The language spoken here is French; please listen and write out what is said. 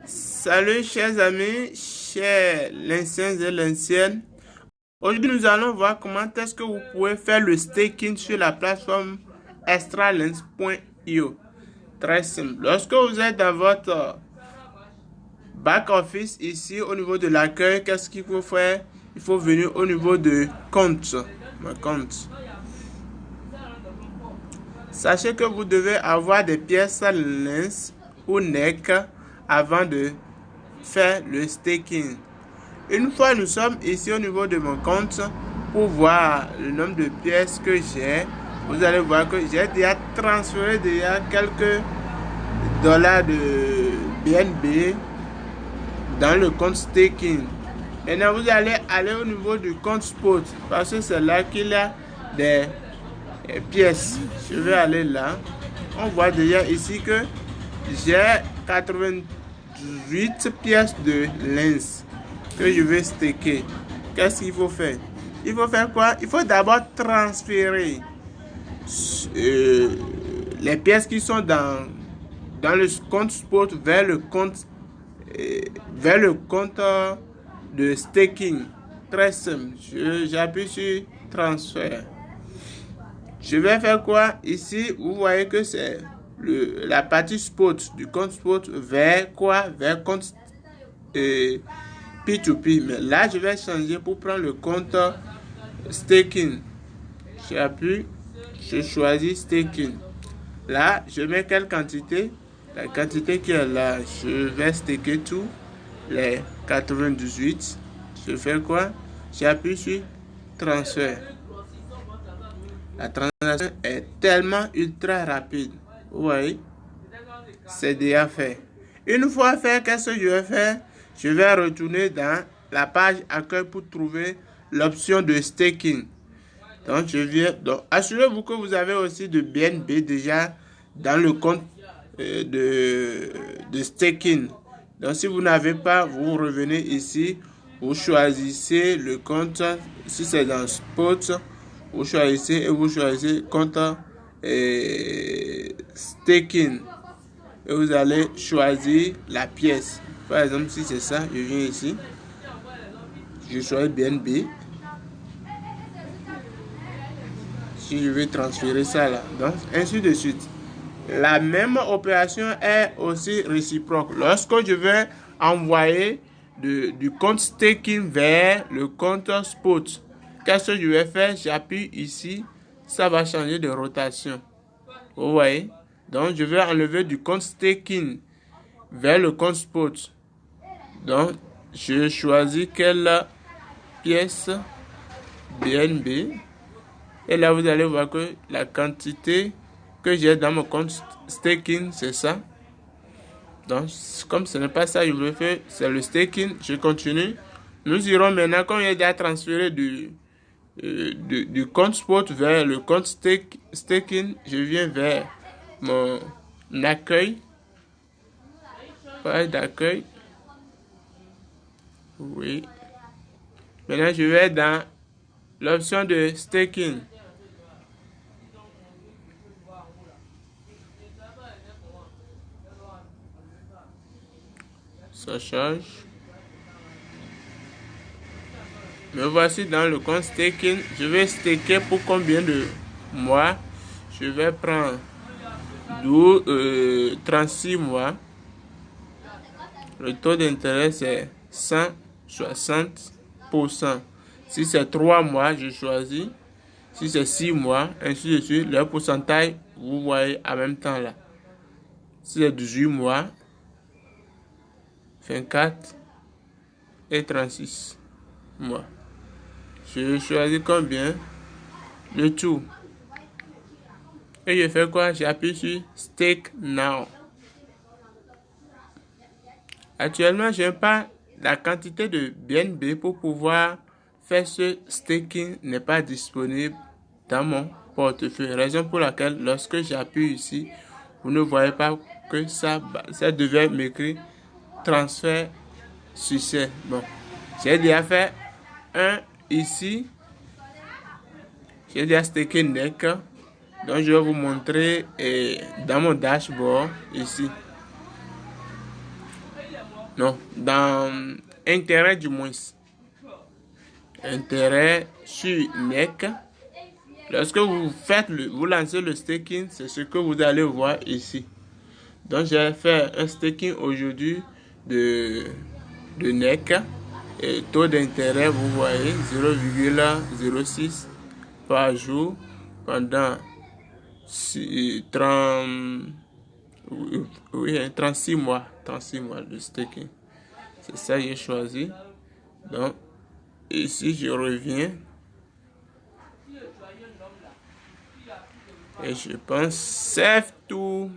Salut chers amis, chers l'anciens et l'ancienne. Aujourd'hui nous allons voir comment est-ce que vous pouvez faire le staking sur la plateforme extralens.io. Très simple. Lorsque vous êtes dans votre back office ici au niveau de l'accueil, qu'est-ce qu'il faut faire? Il faut venir au niveau de compte. Mon compte. Sachez que vous devez avoir des pièces LENS ou NEC avant de faire le staking. Une fois nous sommes ici au niveau de mon compte pour voir le nombre de pièces que j'ai, vous allez voir que j'ai déjà transféré quelques dollars de BNB dans le compte staking. Maintenant vous allez aller au niveau du compte spot parce que c'est là qu'il y a des pièces. Je vais aller là. On voit déjà ici que j'ai 88 pièces de lens que je vais staker. Qu'est-ce qu'il faut faire? Il faut faire quoi? Il faut d'abord transférer les pièces qui sont dans le compte spot vers le compte de staking. Très simple. J'appuie sur transfert. Je vais faire quoi? Ici, vous voyez que c'est la partie spot du compte spot vers quoi? Vers compte P2P. Mais là, je vais changer pour prendre le compte staking. J'appuie, je choisis staking. Là, je mets quelle quantité? La quantité qui est là, je vais staker tout les 98. Je fais quoi? J'appuie sur transfert. La transaction est tellement ultra rapide. Vous voyez? C'est déjà fait. Une fois fait, qu'est-ce que je vais faire? Je vais retourner dans la page accueil pour trouver l'option de staking. Donc, je viens. Donc, assurez-vous que vous avez aussi de BNB déjà dans le compte de staking. Donc, si vous n'avez pas, vous revenez ici. Vous choisissez le compte. Si c'est dans Spot, vous choisissez et vous choisissez compte staking. Et vous allez choisir la pièce. Par exemple, si c'est ça, je viens ici. Je choisis BNB. Si je vais transférer ça là. Donc, ainsi de suite. La même opération est aussi réciproque. Lorsque je vais envoyer du compte staking vers le compte spot, qu'est-ce que je vais faire? J'appuie ici. Ça va changer de rotation. Vous voyez? Donc, je vais enlever du compte staking vers le compte spot. Donc, je choisis quelle pièce BNB. Et là, vous allez voir que la quantité que j'ai dans mon compte staking, c'est ça. Donc, comme ce n'est pas ça, je veux faire, c'est le staking. Je continue. Nous irons maintenant, quand il a déjà transféré du compte spot vers le compte staking, je viens vers mon accueil. Page d'accueil. Oui. Maintenant, je vais dans l'option de staking. Ça change. Me voici dans le compte staking. Je vais staker pour combien de mois? Je vais prendre 36 mois. Le taux d'intérêt c'est 160%. Si c'est 3 mois, je choisis. Si c'est 6 mois, ainsi de suite. Le pourcentage, vous voyez en même temps là. Si c'est 18 mois, 24 et 36 mois. Je choisis combien? Le tout. Et je fais quoi? J'appuie sur Stake Now. Actuellement, je n'ai pas la quantité de BNB pour pouvoir faire ce staking n'est pas disponible dans mon portefeuille. Raison pour laquelle, lorsque j'appuie ici, vous ne voyez pas que ça devait m'écrire transfert succès. Bon, j'ai déjà fait un ici. J'ai déjà stacké NEC. Donc, je vais vous montrer dans mon dashboard ici. Non, dans intérêt du moins. Intérêt sur NEC. Lorsque vous lancez le staking, c'est ce que vous allez voir ici. Donc, j'ai fait un staking aujourd'hui de NEC. Et taux d'intérêt, vous voyez, 0,06 par jour pendant 36 mois. 36 mois de staking. C'est ça que j'ai choisi. Donc, ici, je reviens. Et je pense save tout.